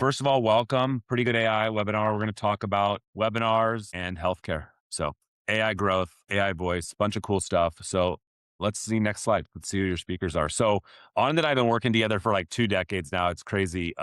first of all, welcome. Pretty Good AI webinar. We're going to talk about webinars and healthcare. So AI growth, AI voice, bunch of cool stuff. So let's see next slide. Let's see who your speakers are. So Anand and I have been working together for like 2 decades now. It's crazy.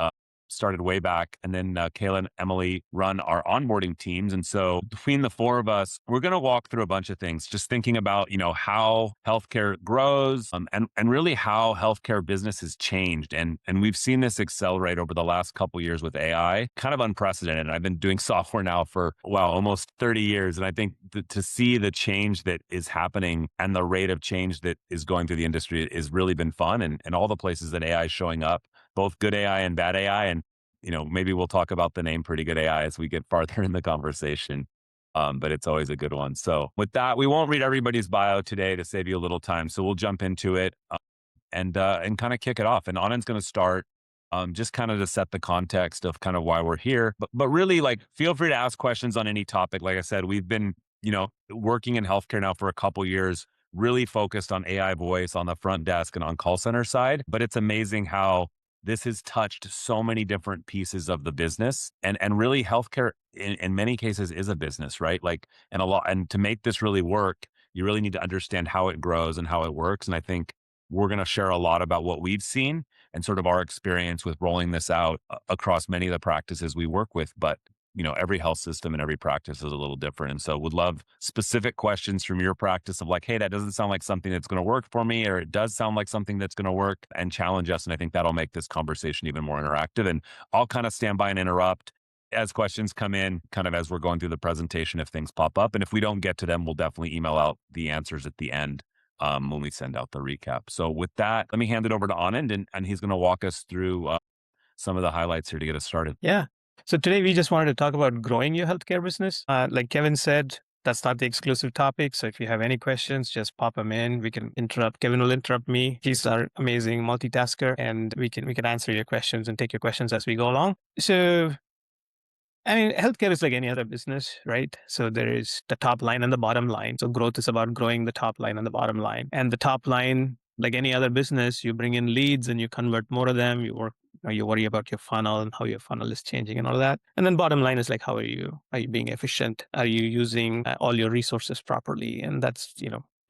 Started way back. And then Kayla and Emily run our onboarding teams. And so between the four of us, we're going to walk through a bunch of things, just thinking about, how healthcare grows and really how healthcare business has changed. And we've seen this accelerate over the last couple of years with AI, kind of unprecedented. And I've been doing software now for, wow, almost 30 years. And I think to see the change that is happening and the rate of change that is going through the industry has really been fun. And all the places that AI is showing up, both good AI and bad AI. And, maybe we'll talk about the name Pretty Good AI as we get farther in the conversation. But it's always a good one. So with that, we won't read everybody's bio today to save you a little time. So we'll jump into it and kind of kick it off. And Anand's going to start just kind of to set the context of kind of why we're here. But really, like, feel free to ask questions on any topic. Like I said, we've been, working in healthcare now for a couple years, really focused on AI voice on the front desk and on call center side. But it's amazing how this has touched so many different pieces of the business, and really healthcare in many cases is a business, right? And to make this really work, you really need to understand how it grows and how it works. And I think we're going to share a lot about what we've seen and sort of our experience with rolling this out across many of the practices we work with. But every health system and every practice is a little different. And so would love specific questions from your practice of like, hey, that doesn't sound like something that's going to work for me, or it does sound like something that's going to work, and challenge us. And I think that'll make this conversation even more interactive. And I'll kind of stand by and interrupt as questions come in, kind of as we're going through the presentation, if things pop up. And if we don't get to them, we'll definitely email out the answers at the end when we send out the recap. So with that, let me hand it over to Anand, and he's going to walk us through some of the highlights here to get us started. Yeah. So today we just wanted to talk about growing your healthcare business. Like Kevin said, that's not the exclusive topic. So if you have any questions, just pop them in. We can interrupt. Kevin will interrupt me. He's our amazing multitasker, and we can answer your questions and take your questions as we go along. So, I mean, healthcare is like any other business, right? So there is the top line and the bottom line. So growth is about growing the top line and the bottom line. And the top line, like any other business, you bring in leads and you convert more of them. You worry about your funnel and how your funnel is changing and all that. And then bottom line is like, how are you being efficient? Are you using all your resources properly? And that's,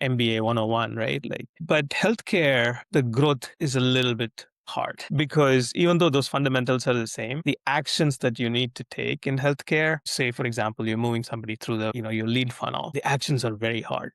MBA 101, right? But healthcare, the growth is a little bit hard, because even though those fundamentals are the same, the actions that you need to take in healthcare, say, for example, you're moving somebody through your lead funnel, the actions are very hard.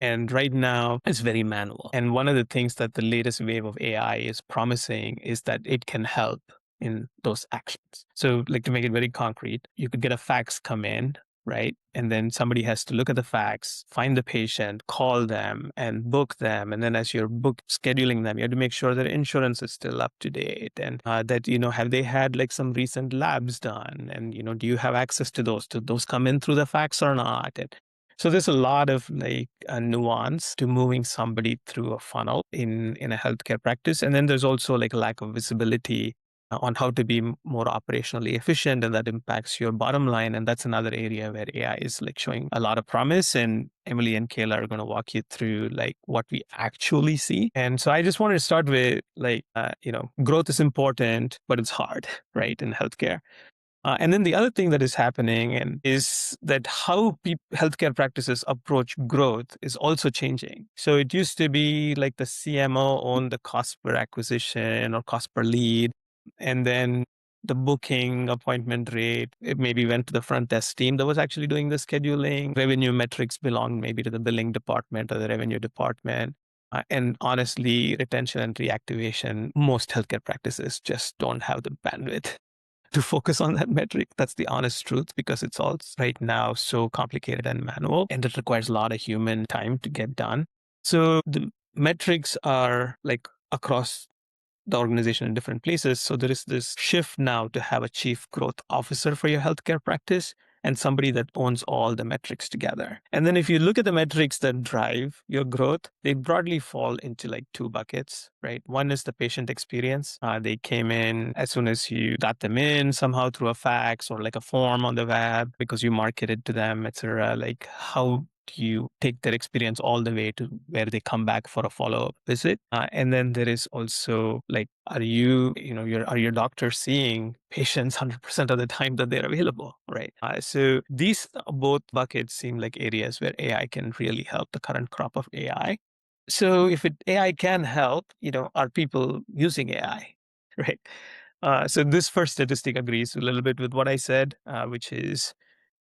And right now it's very manual. And one of the things that the latest wave of AI is promising is that it can help in those actions. So like, to make it very concrete, you could get a fax come in, right? And then somebody has to look at the fax, find the patient, call them and book them. And then as you're scheduling them, you have to make sure that insurance is still up to date, and that, have they had like some recent labs done? And, do you have access to those? Do those come in through the fax or not? And so there's a lot of like a nuance to moving somebody through a funnel in a healthcare practice. And then there's also like a lack of visibility on how to be more operationally efficient, and that impacts your bottom line. And that's another area where AI is like showing a lot of promise. And Emily and Kayla are going to walk you through like what we actually see. And so I just wanted to start with like, growth is important, but it's hard, right, in healthcare. And then the other thing that is happening is that how healthcare practices approach growth is also changing. So it used to be like the CMO owned the cost per acquisition or cost per lead, and then the booking appointment rate, it maybe went to the front desk team that was actually doing the scheduling. Revenue metrics belonged maybe to the billing department or the revenue department. And honestly, retention and reactivation, most healthcare practices just don't have the bandwidth to focus on that metric. That's the honest truth, because it's all right now so complicated and manual, and it requires a lot of human time to get done. So the metrics are like across the organization in different places. So there is this shift now to have a chief growth officer for your healthcare practice, and somebody that owns all the metrics together. And then if you look at the metrics that drive your growth, they broadly fall into like two buckets, right? One is the patient experience. They came in as soon as you got them in somehow through a fax or like a form on the web because you marketed to them, etc. Like, how you take their experience all the way to where they come back for a follow-up visit. And then there is also like, are your doctors seeing patients 100% of the time that they're available, right? So these both buckets seem like areas where AI can really help the current crop of AI. So if AI can help, are people using AI, right? So this first statistic agrees a little bit with what I said, which is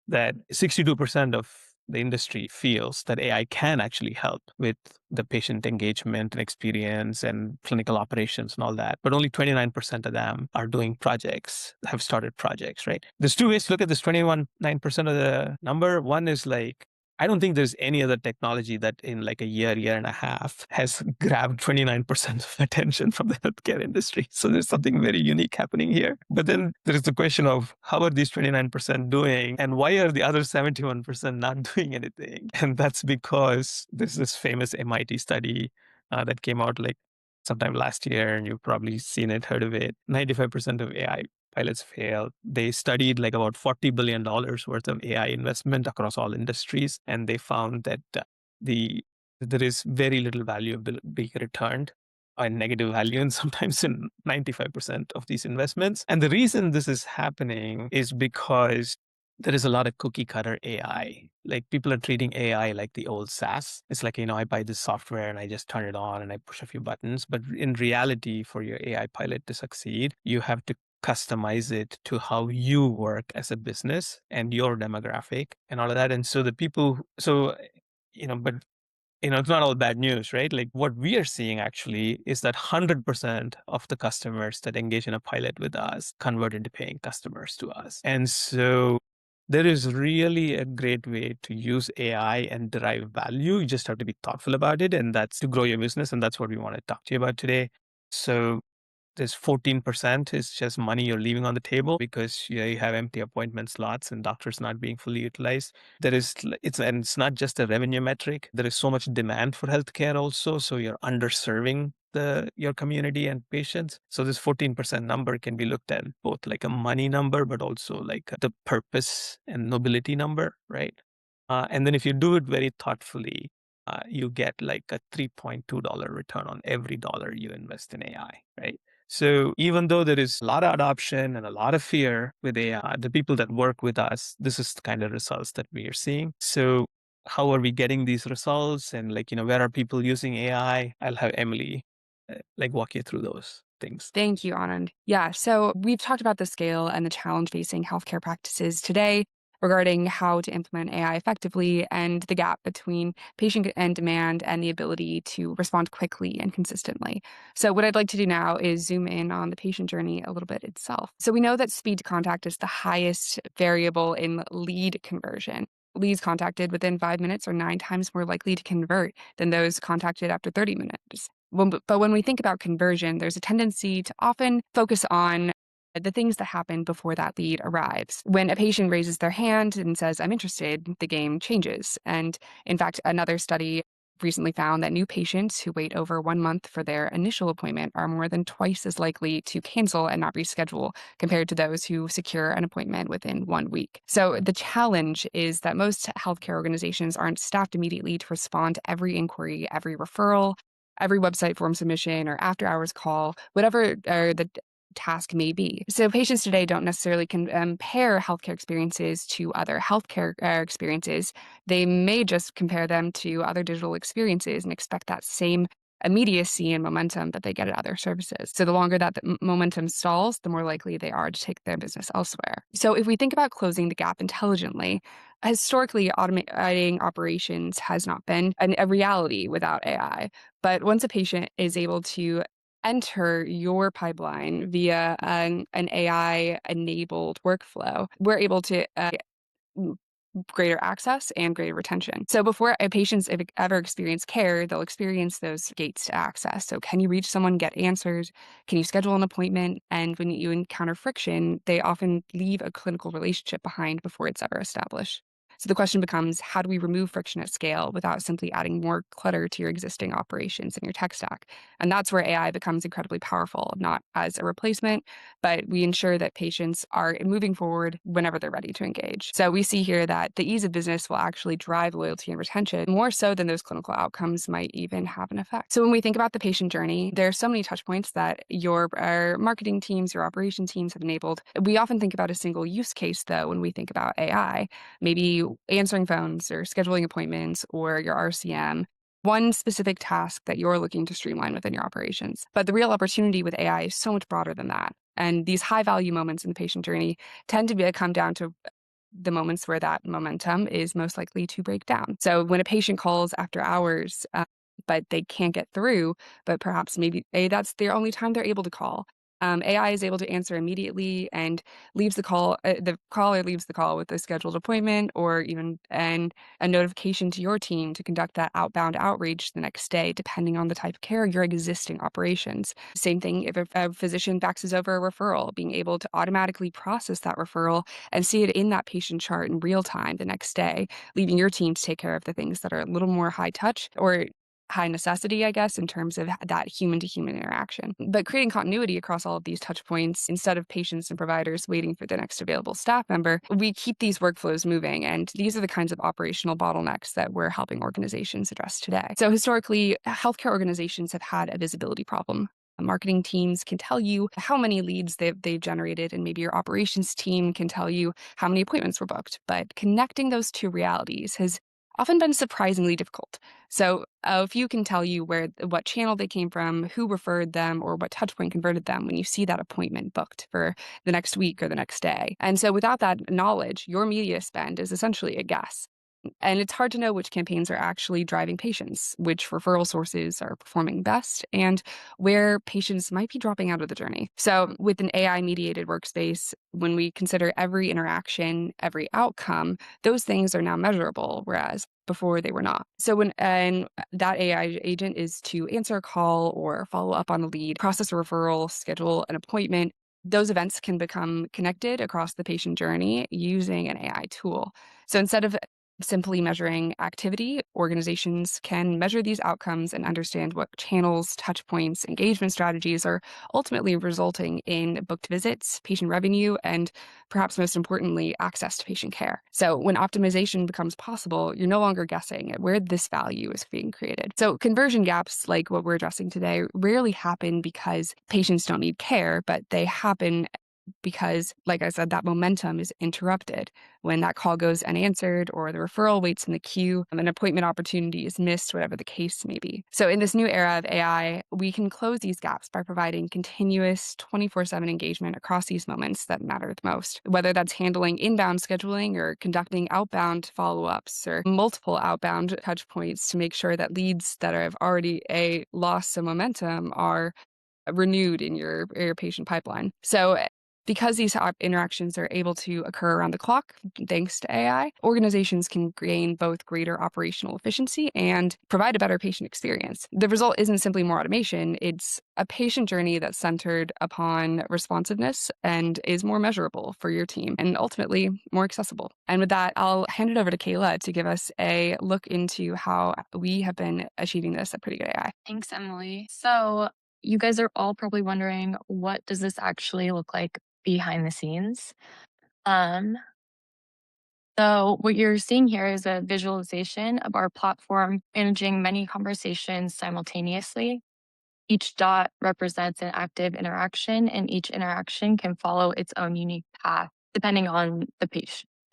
that 62% of the industry feels that AI can actually help with the patient engagement and experience and clinical operations and all that. But only 29% of them are doing projects, have started projects, right? There's two ways to look at this 9% of the number. One is like, I don't think there's any other technology that in like a year and a half has grabbed 29% of attention from the healthcare industry. So there's something very unique happening here. But then there is the question of how are these 29% doing and why are the other 71% not doing anything? And that's because there's this famous MIT study that came out like sometime last year, and you've probably seen it, heard of it. 95% of AI pilots failed. They studied like about $40 billion worth of AI investment across all industries, and they found that there is very little value being returned, and negative value, and sometimes in 95% of these investments. And the reason this is happening is because there is a lot of cookie cutter AI. Like people are treating AI like the old SaaS. It's like, I buy this software and I just turn it on and I push a few buttons. But in reality, for your AI pilot to succeed, you have to customize it to how you work as a business and your demographic and all of that. And so but it's not all bad news, right? Like what we are seeing actually is that 100% of the customers that engage in a pilot with us convert into paying customers to us. And so there is really a great way to use AI and derive value. You just have to be thoughtful about it. And that's to grow your business. And that's what we want to talk to you about today. So there's 14% is just money you're leaving on the table because you have empty appointment slots and doctors not being fully utilized. It's not just a revenue metric. There is so much demand for healthcare also. So you're underserving your community and patients. So this 14% number can be looked at both like a money number, but also like the purpose and nobility number, right? And then if you do it very thoughtfully, you get like a $3.2 return on every dollar you invest in AI, right? So even though there is a lot of adoption and a lot of fear with AI, the people that work with us, this is the kind of results that we are seeing. So how are we getting these results? And where are people using AI? I'll have Emily walk you through those things. Thank you, Anand. Yeah, so we've talked about the scale and the challenge facing healthcare practices today regarding how to implement AI effectively and the gap between patient and demand and the ability to respond quickly and consistently. So what I'd like to do now is zoom in on the patient journey a little bit itself. So we know that speed to contact is the highest variable in lead conversion. Leads contacted within 5 minutes are 9 times more likely to convert than those contacted after 30 minutes. But when we think about conversion, there's a tendency to often focus on the things that happen before that lead arrives. When a patient raises their hand and says, I'm interested, the game changes. And in fact, another study recently found that new patients who wait over 1 month for their initial appointment are more than twice as likely to cancel and not reschedule compared to those who secure an appointment within 1 week. So the challenge is that most healthcare organizations aren't staffed immediately to respond to every inquiry, every referral, every website form submission or after hours call, whatever the task may be. So patients today don't necessarily compare healthcare experiences to other healthcare experiences. They may just compare them to other digital experiences and expect that same immediacy and momentum that they get at other services. So the longer that the momentum stalls, the more likely they are to take their business elsewhere. So if we think about closing the gap intelligently, historically, automating operations has not been a reality without AI. But once a patient is able to enter your pipeline via an AI-enabled workflow, we're able to greater access and greater retention. So before a patient's ever experience care, they'll experience those gates to access. So can you reach someone, get answers? Can you schedule an appointment? And when you encounter friction, they often leave a clinical relationship behind before it's ever established. So the question becomes, how do we remove friction at scale without simply adding more clutter to your existing operations and your tech stack? And that's where AI becomes incredibly powerful, not as a replacement, but we ensure that patients are moving forward whenever they're ready to engage. So we see here that the ease of business will actually drive loyalty and retention more so than those clinical outcomes might even have an effect. So when we think about the patient journey, there are so many touch points that our marketing teams, your operation teams have enabled. We often think about a single use case, though, when we think about AI, maybe answering phones or scheduling appointments or your RCM, one specific task that you're looking to streamline within your operations. But the real opportunity with AI is so much broader than that. And these high value moments in the patient journey tend to come down to the moments where that momentum is most likely to break down. So when a patient calls after hours, but they can't get through, but perhaps maybe that's their only time they're able to call. AI is able to answer immediately and leaves the call. The caller leaves the call with a scheduled appointment or even a notification to your team to conduct that outbound outreach the next day, depending on the type of care, your existing operations. Same thing if a physician faxes over a referral, being able to automatically process that referral and see it in that patient chart in real time the next day, leaving your team to take care of the things that are a little more high touch or high necessity, I guess, in terms of that human to human interaction. But creating continuity across all of these touch points, instead of patients and providers waiting for the next available staff member, we keep these workflows moving. And these are the kinds of operational bottlenecks that we're helping organizations address today. So historically, healthcare organizations have had a visibility problem. Marketing teams can tell you how many leads they've generated, and maybe your operations team can tell you how many appointments were booked. But connecting those two realities has often been surprisingly difficult. So if you can tell you what channel they came from, who referred them, or what touchpoint converted them when you see that appointment booked for the next week or the next day. And so without that knowledge, your media spend is essentially a guess. And it's hard to know which campaigns are actually driving patients, which referral sources are performing best, and where patients might be dropping out of the journey. So with an AI-mediated workspace, when we consider every interaction, every outcome, those things are now measurable, whereas before they were not. So and that AI agent is to answer a call or follow up on a lead, process a referral, schedule an appointment. Those events can become connected across the patient journey using an AI tool. So instead of simply measuring activity, organizations can measure these outcomes and understand what channels, touch points, engagement strategies are ultimately resulting in booked visits, patient revenue, and perhaps most importantly, access to patient care. So when optimization becomes possible, you're no longer guessing at where this value is being created. So conversion gaps, like what we're addressing today, rarely happen because patients don't need care, but they happen because, like I said, that momentum is interrupted when that call goes unanswered or the referral waits in the queue and an appointment opportunity is missed, whatever the case may be. So in this new era of AI, we can close these gaps by providing continuous 24/7 engagement across these moments that matter the most, whether that's handling inbound scheduling or conducting outbound follow-ups or multiple outbound touch points to make sure that leads that have already lost some momentum are renewed in your patient pipeline. So because these interactions are able to occur around the clock, thanks to AI, organizations can gain both greater operational efficiency and provide a better patient experience. The result isn't simply more automation, it's a patient journey that's centered upon responsiveness and is more measurable for your team and ultimately more accessible. And with that, I'll hand it over to Kayla to give us a look into how we have been achieving this at Pretty Good AI. Thanks, Emily. So you guys are all probably wondering, what does this actually look like behind the scenes? Um, so what you're seeing here is a visualization of our platform managing many conversations simultaneously. Each dot represents an active interaction, and each interaction can follow its own unique path depending on the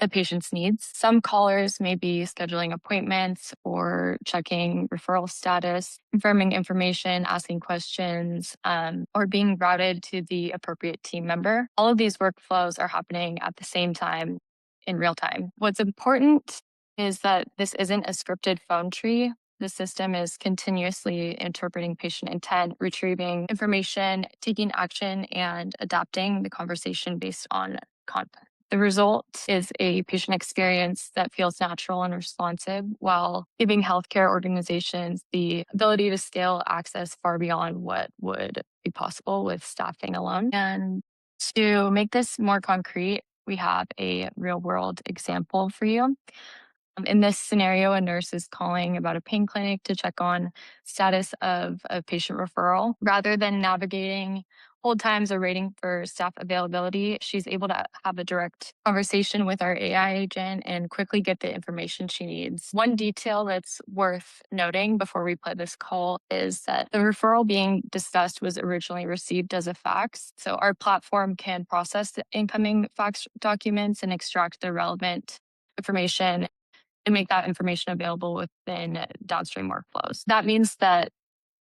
patient's needs. Some callers may be scheduling appointments or checking referral status, confirming information, asking questions, or being routed to the appropriate team member. All of these workflows are happening at the same time in real time. What's important is that this isn't a scripted phone tree. The system is continuously interpreting patient intent, retrieving information, taking action, and adapting the conversation based on content. The result is a patient experience that feels natural and responsive while giving healthcare organizations the ability to scale access far beyond what would be possible with staffing alone. And to make this more concrete, we have a real world example for you. In this scenario, a nurse is calling about a pain clinic to check on status of a patient referral. Rather than navigating hold times or waiting for staff availability, she's able to have a direct conversation with our AI agent and quickly get the information she needs. One detail that's worth noting before we play this call is that the referral being discussed was originally received as a fax. So our platform can process the incoming fax documents and extract the relevant information and make that information available within downstream workflows. That means that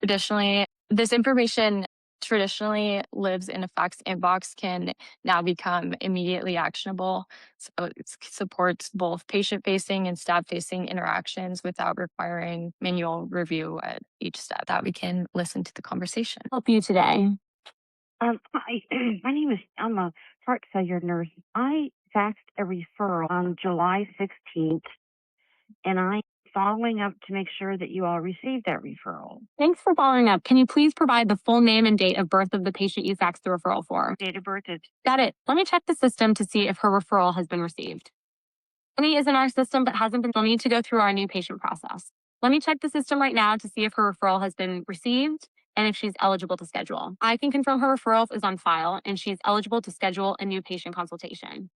this information traditionally lives in a fax inbox can now become immediately actionable. So it supports both patient-facing and staff-facing interactions without requiring manual review at each step. That we can listen to the conversation. Help you today. Hi, my name is, I'm a heart failure nurse. I faxed a referral on July 16th, and I'm following up to make sure that you all received that referral. Thanks for following up. Can you please provide the full name and date of birth of the patient you faxed the referral for? Date of birth is Got it. Let me check the system to see if her referral has been received. Any is in our system but hasn't been. We'll need to go through our new patient process. Let me check the system right now to see if her referral has been received and if she's eligible to schedule. I can confirm her referral is on file and she's eligible to schedule a new patient consultation.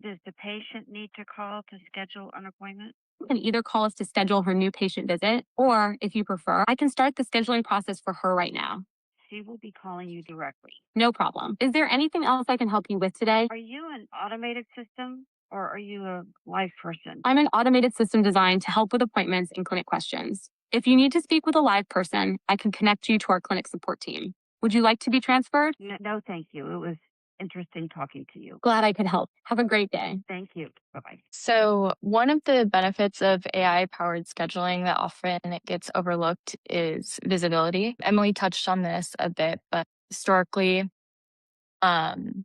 Does the patient need to call to schedule an appointment? You can either call us to schedule her new patient visit, or if you prefer, I can start the scheduling process for her right now. She will be calling you directly. No problem. Is there anything else I can help you with today? Are you an automated system or are you a live person? I'm an automated system designed to help with appointments and clinic questions. If you need to speak with a live person, I can connect you to our clinic support team. Would you like to be transferred? No, thank you. It was interesting talking to you. Glad I could help. Have a great day. Thank you. Bye-bye. So one of the benefits of AI-powered scheduling that often gets overlooked is visibility. Emily touched on this a bit, but historically, healthcare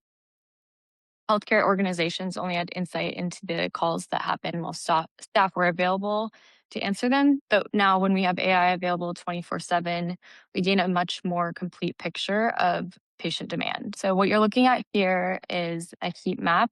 organizations only had insight into the calls that happened while staff were available to answer them. But now when we have AI available 24/7, we gain a much more complete picture of patient demand. So what you're looking at here is a heat map.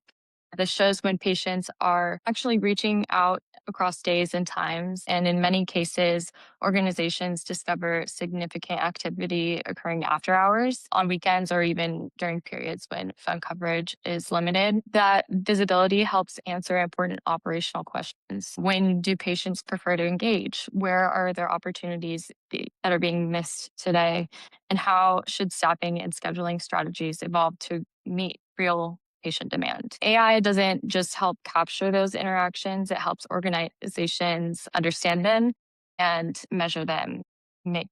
This shows when patients are actually reaching out across days and times. And in many cases, organizations discover significant activity occurring after hours, on weekends, or even during periods when phone coverage is limited. That visibility helps answer important operational questions. When do patients prefer to engage? Where are there opportunities that are being missed today? And how should staffing and scheduling strategies evolve to meet real patient demand? AI doesn't just help capture those interactions, it helps organizations understand them and measure them, make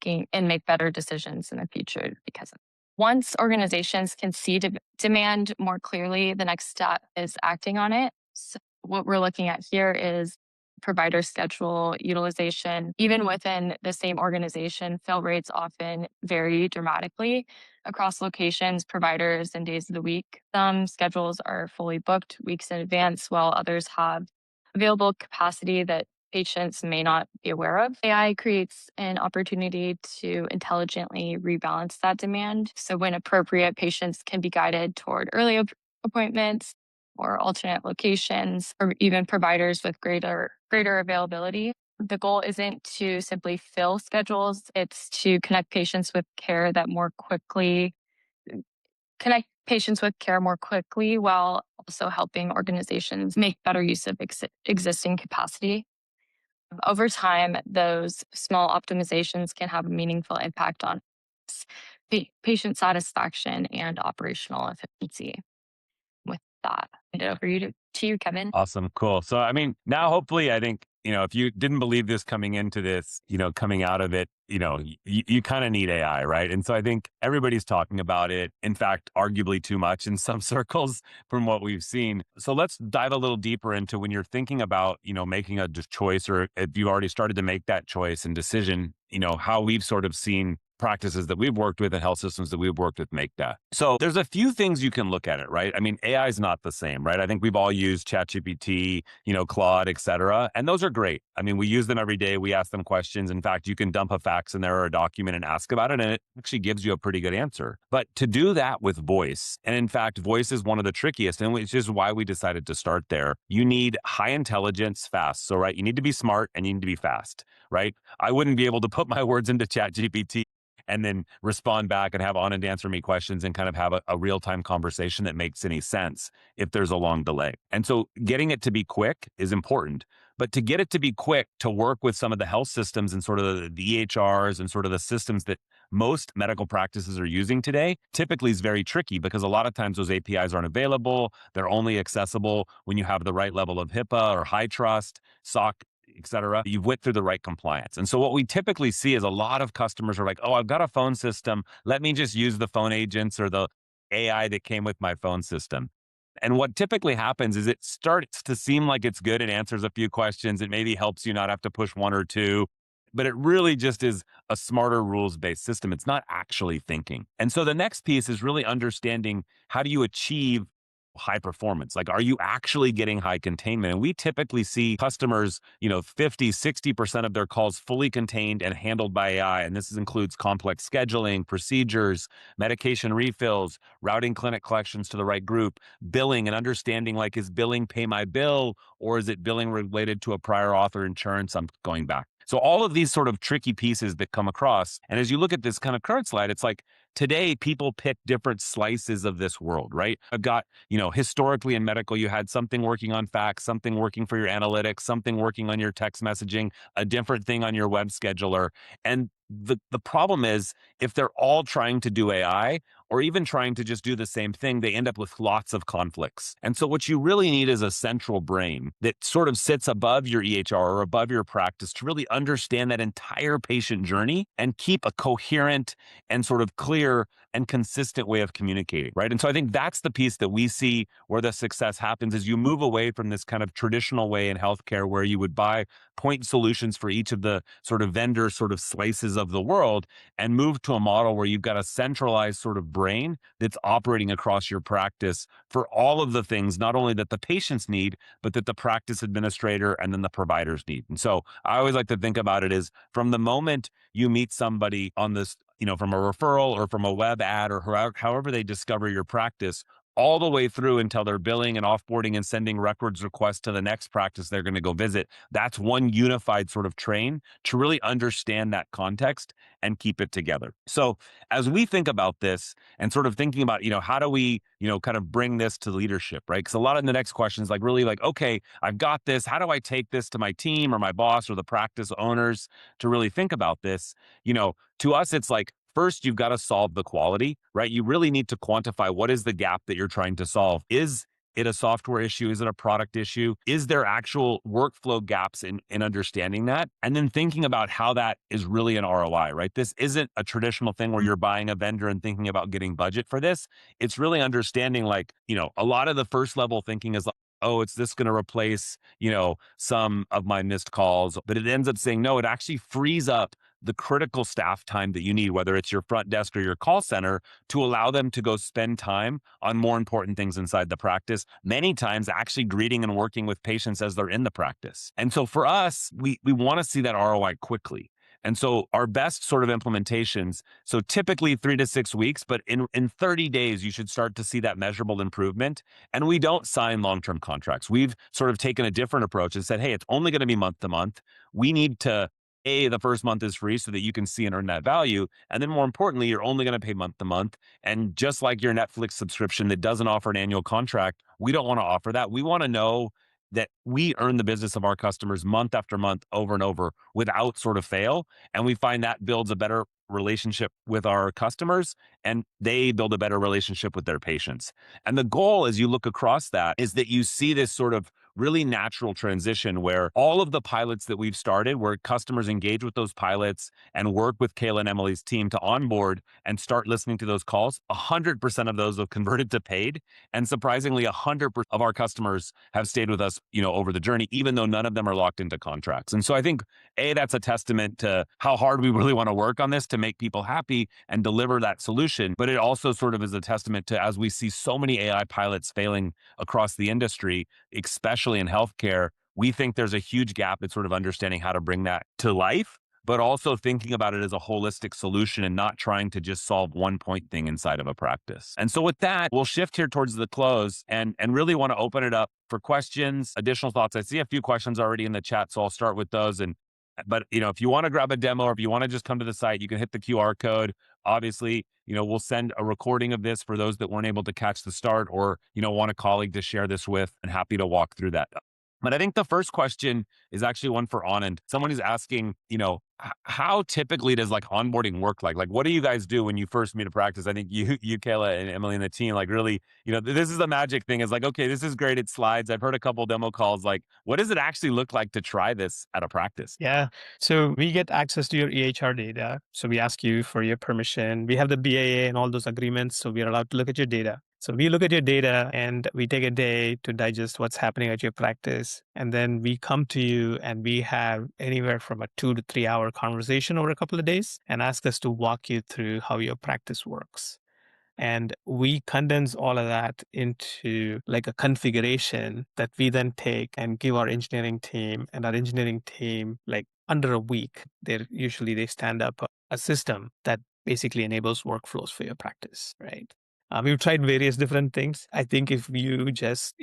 better decisions in the future because of it. Once organizations can see demand more clearly, the next step is acting on it. So what we're looking at here is provider schedule utilization. Even within the same organization, fill rates often vary dramatically across locations, providers, and days of the week. Some schedules are fully booked weeks in advance, while others have available capacity that patients may not be aware of. AI creates an opportunity to intelligently rebalance that demand. So when appropriate, patients can be guided toward early appointments or alternate locations, or even providers with greater availability. The goal isn't to simply fill schedules, it's to connect patients with care more quickly while also helping organizations make better use of existing capacity. Over time, those small optimizations can have a meaningful impact on patient satisfaction and operational efficiency. With that, I hand it over to you, Kevin. Awesome. Cool. So, I mean, now hopefully, I think, if you didn't believe this coming into this, coming out of it, you kind of need AI, right? And so I think everybody's talking about it. In fact, arguably too much in some circles from what we've seen. So let's dive a little deeper into when you're thinking about, making a choice, or if you already started to make that choice and decision, how we've sort of seen practices that we've worked with and health systems that we've worked with make that. So there's a few things you can look at it, right? I mean, AI is not the same, right? I think we've all used ChatGPT, Claude, et cetera, and those are great. I mean, we use them every day. We ask them questions. In fact, you can dump a fax in there or a document and ask about it, and it actually gives you a pretty good answer. But to do that with voice, and in fact, voice is one of the trickiest, and which is why we decided to start there. You need high intelligence fast. So, right, you need to be smart and you need to be fast, right? I wouldn't be able to put my words into ChatGPT and then respond back and have Anand answer me questions and kind of have a real-time conversation that makes any sense if there's a long delay. And so getting it to be quick is important. But to get it to be quick, to work with some of the health systems and sort of the EHRs and sort of the systems that most medical practices are using today, typically is very tricky because a lot of times those APIs aren't available. They're only accessible when you have the right level of HIPAA or high trust, SOC, et cetera. You've went through the right compliance. And so what we typically see is a lot of customers are like, oh, I've got a phone system. Let me just use the phone agents or the AI that came with my phone system. And what typically happens is it starts to seem like it's good. It answers a few questions. It maybe helps you not have to push one or two, but it really just is a smarter rules-based system. It's not actually thinking. And so the next piece is really understanding how do you achieve high performance? Like, are you actually getting high containment? And we typically see customers, 50, 60% of their calls fully contained and handled by AI. And this includes complex scheduling, procedures, medication refills, routing clinic collections to the right group, billing and understanding, like, is billing pay my bill or is it billing related to a prior author insurance I'm going back? So all of these sort of tricky pieces that come across. And as you look at this kind of current slide, it's like today people pick different slices of this world, right? I've got, historically in medical, you had something working on fax, something working for your analytics, something working on your text messaging, a different thing on your web scheduler. And the problem is if they're all trying to do AI or even trying to just do the same thing, they end up with lots of conflicts. And so what you really need is a central brain that sort of sits above your EHR or above your practice to really understand that entire patient journey and keep a coherent and sort of clear and consistent way of communicating, right? And so I think that's the piece that we see where the success happens is you move away from this kind of traditional way in healthcare where you would buy point solutions for each of the sort of vendor sort of slices of the world and move to a model where you've got a centralized sort of brain that's operating across your practice for all of the things, not only that the patients need, but that the practice administrator and then the providers need. And so I always like to think about it as from the moment you meet somebody on this, from a referral or from a web ad or however they discover your practice, all the way through until they're billing and offboarding and sending records requests to the next practice they're going to go visit. That's one unified sort of train to really understand that context and keep it together. So as we think about this and sort of thinking about, how do we, kind of bring this to leadership, right? Because a lot of the next questions like really like, okay, I've got this. How do I take this to my team or my boss or the practice owners to really think about this? To us, it's like, first, you've got to solve the quality, right? You really need to quantify what is the gap that you're trying to solve. Is it a software issue? Is it a product issue? Is there actual workflow gaps in understanding that? And then thinking about how that is really an ROI, right? This isn't a traditional thing where you're buying a vendor and thinking about getting budget for this. It's really understanding like, a lot of the first level thinking is like, oh, it's this going to replace, some of my missed calls. But it ends up saying, no, it actually frees up the critical staff time that you need, whether it's your front desk or your call center, to allow them to go spend time on more important things inside the practice, many times actually greeting and working with patients as they're in the practice. And so for us, we want to see that ROI quickly. And so our best sort of implementations, so typically 3 to 6 weeks, but in 30 days, you should start to see that measurable improvement. And we don't sign long-term contracts. We've sort of taken a different approach and said, hey, it's only going to be month to month. We need to the first month is free so that you can see and earn that value. And then more importantly, you're only going to pay month to month. And just like your Netflix subscription that doesn't offer an annual contract, we don't want to offer that. We want to know that we earn the business of our customers month after month over and over without sort of fail. And we find that builds a better relationship with our customers and they build a better relationship with their patients. And the goal as you look across that is that you see this sort of really natural transition where all of the pilots that we've started, where customers engage with those pilots and work with Kayla and Emily's team to onboard and start listening to those calls, 100% of those have converted to paid. And surprisingly, 100% of our customers have stayed with us, over the journey, even though none of them are locked into contracts. And so I think, that's a testament to how hard we really want to work on this to make people happy and deliver that solution. But it also sort of is a testament to, as we see so many AI pilots failing across the industry, especially in healthcare, we think there's a huge gap in sort of understanding how to bring that to life, but also thinking about it as a holistic solution and not trying to just solve one point thing inside of a practice. And so with that, we'll shift here towards the close and really want to open it up for questions, additional thoughts. I see a few questions already in the chat, so I'll start with those. But if you want to grab a demo or if you want to just come to the site, you can hit the QR code. Obviously, we'll send a recording of this for those that weren't able to catch the start or, want a colleague to share this with, and happy to walk through that. But I think the first question is actually one for Anand. Someone is asking, how typically does like onboarding work? Like what do you guys do when you first meet a practice? I think you, Kayla and Emily and the team, like really, this is the magic thing is like, okay, this is great. It slides. I've heard a couple demo calls. Like, what does it actually look like to try this at a practice? Yeah. So we get access to your EHR data. So we ask you for your permission. We have the BAA and all those agreements. So we are allowed to look at your data. So we look at your data and we take a day to digest what's happening at your practice. And then we come to you and we have anywhere from a 2 to 3 hour conversation over a couple of days and ask us to walk you through how your practice works. And we condense all of that into like a configuration that we then take and give our engineering team, and our engineering team, like under a week, they stand up a system that basically enables workflows for your practice, right? We've tried various different things. I think if we just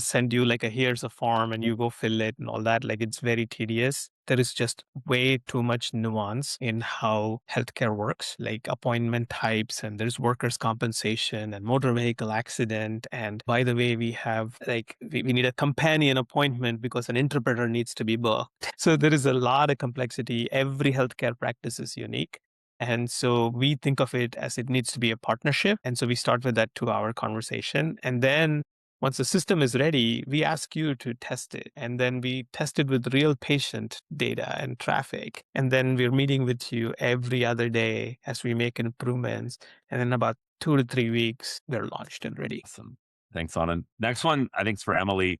send you like here's a form and you go fill it and all that, like it's very tedious. There is just way too much nuance in how healthcare works, like appointment types, and there's workers' compensation and motor vehicle accident. And by the way, we have we need a companion appointment because an interpreter needs to be booked. So there is a lot of complexity. Every healthcare practice is unique. And so we think of it as it needs to be a partnership. And so we start with that 2-hour conversation. And then once the system is ready, we ask you to test it. And then we test it with real patient data and traffic. And then we're meeting with you every other day as we make improvements. And in about 2 to 3 weeks, we're launched and ready. Awesome. Thanks, Anand. Next one, I think, is for Emily.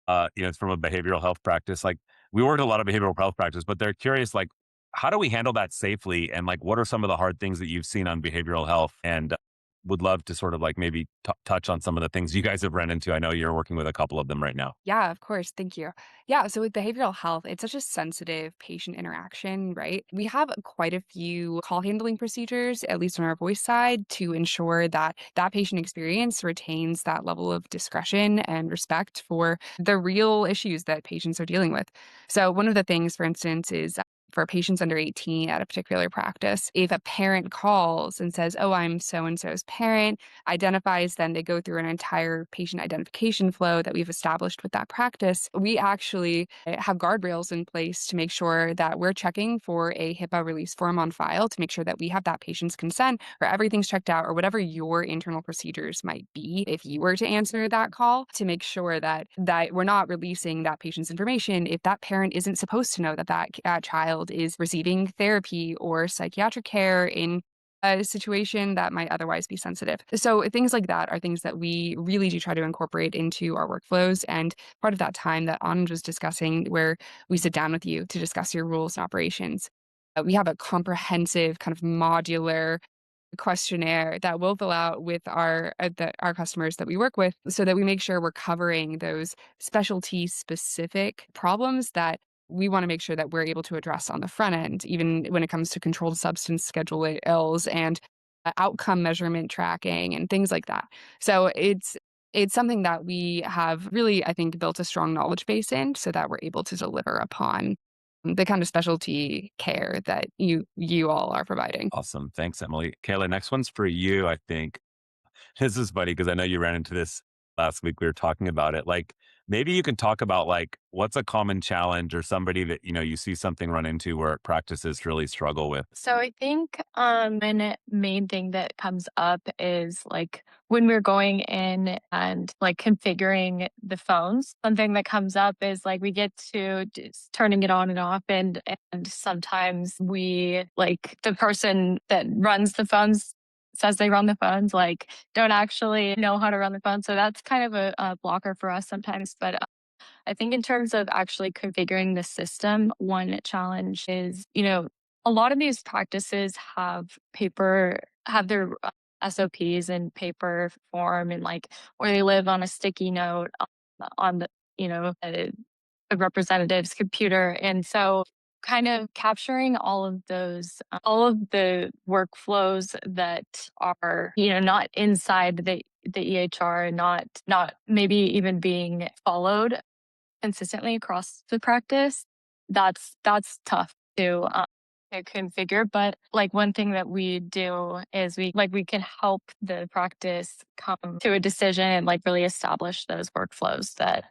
It's from a behavioral health practice. Like, we work with a lot of behavioral health practice, but they're curious, like, how do we handle that safely? And like, what are some of the hard things that you've seen on behavioral health? And would love to sort of like maybe touch on some of the things you guys have run into. I know you're working with a couple of them right now. Yeah, of course. Thank you. Yeah. So with behavioral health, it's such a sensitive patient interaction, right? We have quite a few call handling procedures, at least on our voice side, to ensure that that patient experience retains that level of discretion and respect for the real issues that patients are dealing with. So one of the things, for instance, is for patients under 18 at a particular practice, if a parent calls and says, oh, I'm so-and-so's parent, identifies, then they go through an entire patient identification flow that we've established with that practice. We actually have guardrails in place to make sure that we're checking for a HIPAA release form on file to make sure that we have that patient's consent or everything's checked out or whatever your internal procedures might be if you were to answer that call, to make sure that we're not releasing that patient's information if that parent isn't supposed to know that that child is receiving therapy or psychiatric care in a situation that might otherwise be sensitive. So things like that are things that we really do try to incorporate into our workflows. And part of that time that Anand was discussing, where we sit down with you to discuss your rules and operations, we have a comprehensive kind of modular questionnaire that we'll fill out with our customers that we work with, so that we make sure we're covering those specialty specific problems that we want to make sure that we're able to address on the front end, even when it comes to controlled substance schedules and outcome measurement tracking and things like that. So it's something that we have really, I think, built a strong knowledge base in, so that we're able to deliver upon the kind of specialty care that you all are providing. Awesome. Thanks, Emily. Kayla, next one's for you, I think. This is funny because I know you ran into this last week we were talking about it. Like maybe you can talk about like what's a common challenge or somebody that, you see something run into where practices really struggle with. So I think one main thing that comes up is like when we're going in and like configuring the phones, something that comes up is like we get to just turning it on and off, and sometimes we like the person that runs the phones says they run the phones, like don't actually know how to run the phone. So that's kind of a blocker for us sometimes. But I think in terms of actually configuring the system, one challenge is, a lot of these practices have their SOPs in paper form and like, or they live on a sticky note on the, a representative's computer. And so kind of capturing all of those, all of the workflows that are, not inside the EHR and not maybe even being followed consistently across the practice, that's tough to configure. But like one thing that we do is we can help the practice come to a decision and like really establish those workflows that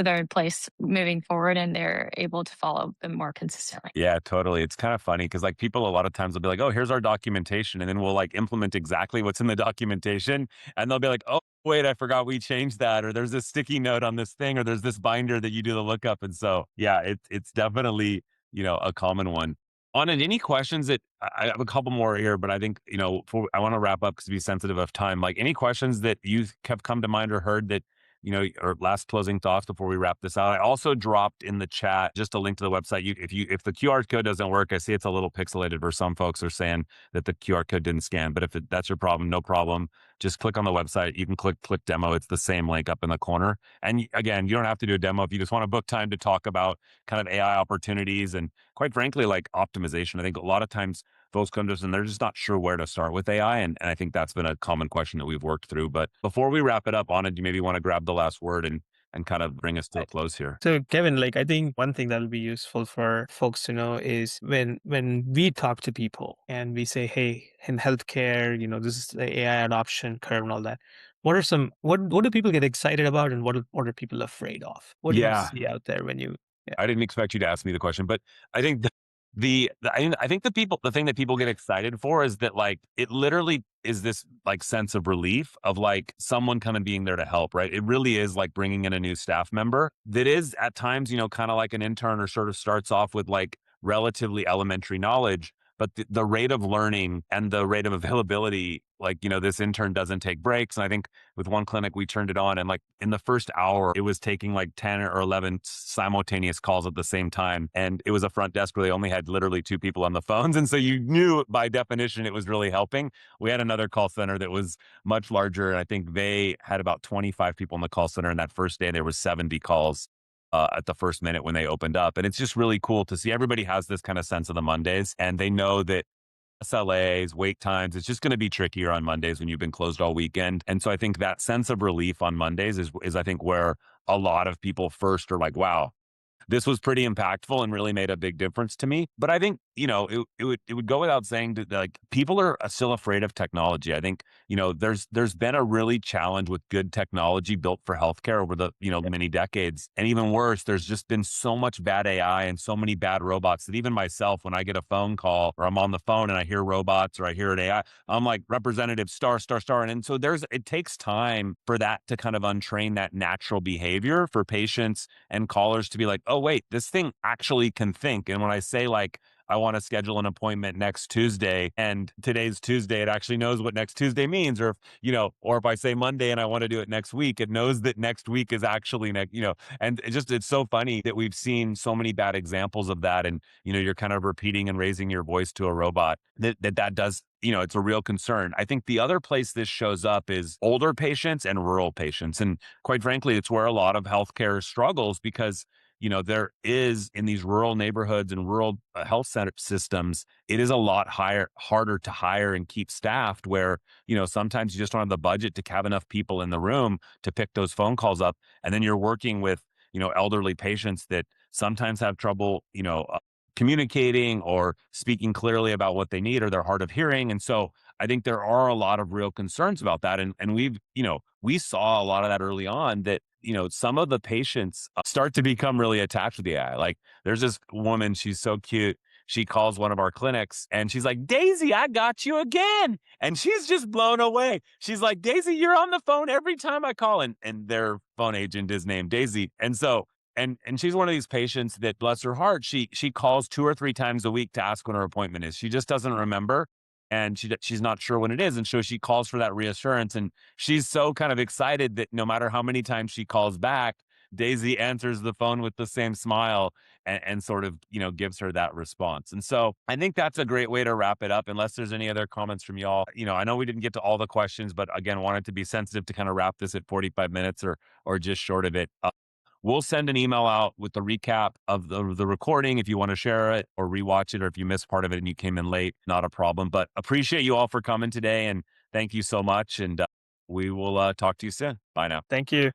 they're in place moving forward and they're able to follow them more consistently. Yeah, totally. It's kind of funny because like people a lot of times will be like, oh, here's our documentation. And then we'll like implement exactly what's in the documentation. And they'll be like, oh, wait, I forgot we changed that. Or there's this sticky note on this thing, or there's this binder that you do the lookup. And so, yeah, it's definitely, a common one. Anand, any questions that I have a couple more here, but I think, I want to wrap up because be sensitive of time. Like any questions that you have come to mind or heard that or last closing thoughts before we wrap this out. I also dropped in the chat just a link to the website. If the QR code doesn't work, I see it's a little pixelated for some folks are saying that the QR code didn't scan. But if that's your problem, no problem. Just click on the website. You can click demo. It's the same link up in the corner. And again, you don't have to do a demo if you just want to book time to talk about kind of AI opportunities and quite frankly, like optimization. I think a lot of times folks come to us and they're just not sure where to start with AI. And I think that's been a common question that we've worked through. But before we wrap it up, Anna, do you maybe want to grab the last word and kind of bring us to a close here? So Kevin, like I think one thing that'll be useful for folks to know is when we talk to people and we say, hey, in healthcare, this is the AI adoption curve and all that. What do people get excited about and what are people afraid of? What do you see out there when you I didn't expect you to ask me the question, but I think I think the thing that people get excited for is that like it literally is this like sense of relief of like someone kind of being there to help, right? It really is like bringing in a new staff member that is at times, kind of like an intern or sort of starts off with like relatively elementary knowledge, but the rate of learning and the rate of availability, like, this intern doesn't take breaks. And I think with one clinic, we turned it on and like in the first hour, it was taking like 10 or 11 simultaneous calls at the same time. And it was a front desk where they only had literally 2 people on the phones. And so you knew by definition, it was really helping. We had another call center that was much larger. And I think they had about 25 people in the call center. And that first day, there was 70 calls. At the first minute when they opened up. And it's just really cool to see everybody has this kind of sense of the Mondays and they know that SLAs, wait times, it's just going to be trickier on Mondays when you've been closed all weekend. And so I think that sense of relief on Mondays is I think where a lot of people first are like, wow, this was pretty impactful and really made a big difference to me. But I think, it would go without saying that like people are still afraid of technology. I think, there's been a really challenge with good technology built for healthcare over the, many decades. And even worse, there's just been so much bad AI and so many bad robots that even myself, when I get a phone call or I'm on the phone and I hear robots or I hear an AI, I'm like representative star, star, star. And so it takes time for that to kind of untrain that natural behavior for patients and callers to be like, oh, wait, this thing actually can think. And when I say like, I want to schedule an appointment next Tuesday and today's Tuesday, it actually knows what next Tuesday means. Or or if I say Monday and I want to do it next week, it knows that next week is actually next, and it's so funny that we've seen so many bad examples of that. And, you're kind of repeating and raising your voice to a robot that does, it's a real concern. I think the other place this shows up is older patients and rural patients. And quite frankly, it's where a lot of healthcare struggles because there is in these rural neighborhoods and rural health center systems, it is a lot harder to hire and keep staffed where, sometimes you just don't have the budget to have enough people in the room to pick those phone calls up. And then you're working with, elderly patients that sometimes have trouble, communicating or speaking clearly about what they need or they're hard of hearing. And so I think there are a lot of real concerns about that. And we saw a lot of that early on that, some of the patients start to become really attached with the AI. Like there's this woman, she's so cute. She calls one of our clinics and she's like, Daisy, I got you again. And she's just blown away. She's like, Daisy, you're on the phone every time I call. And their phone agent is named Daisy. And so, and she's one of these patients that, bless her heart, she calls 2 or 3 times a week to ask when her appointment is. She just doesn't remember. And she's not sure when it is. And so she calls for that reassurance. And she's so kind of excited that no matter how many times she calls back, Daisy answers the phone with the same smile and sort of, gives her that response. And so I think that's a great way to wrap it up, unless there's any other comments from y'all. I know we didn't get to all the questions, but again, wanted to be sensitive to kind of wrap this at 45 minutes or just short of it. We'll send an email out with the recap of the recording if you want to share it or rewatch it, or if you missed part of it and you came in late, not a problem. But appreciate you all for coming today, and thank you so much. And we will talk to you soon. Bye now. Thank you.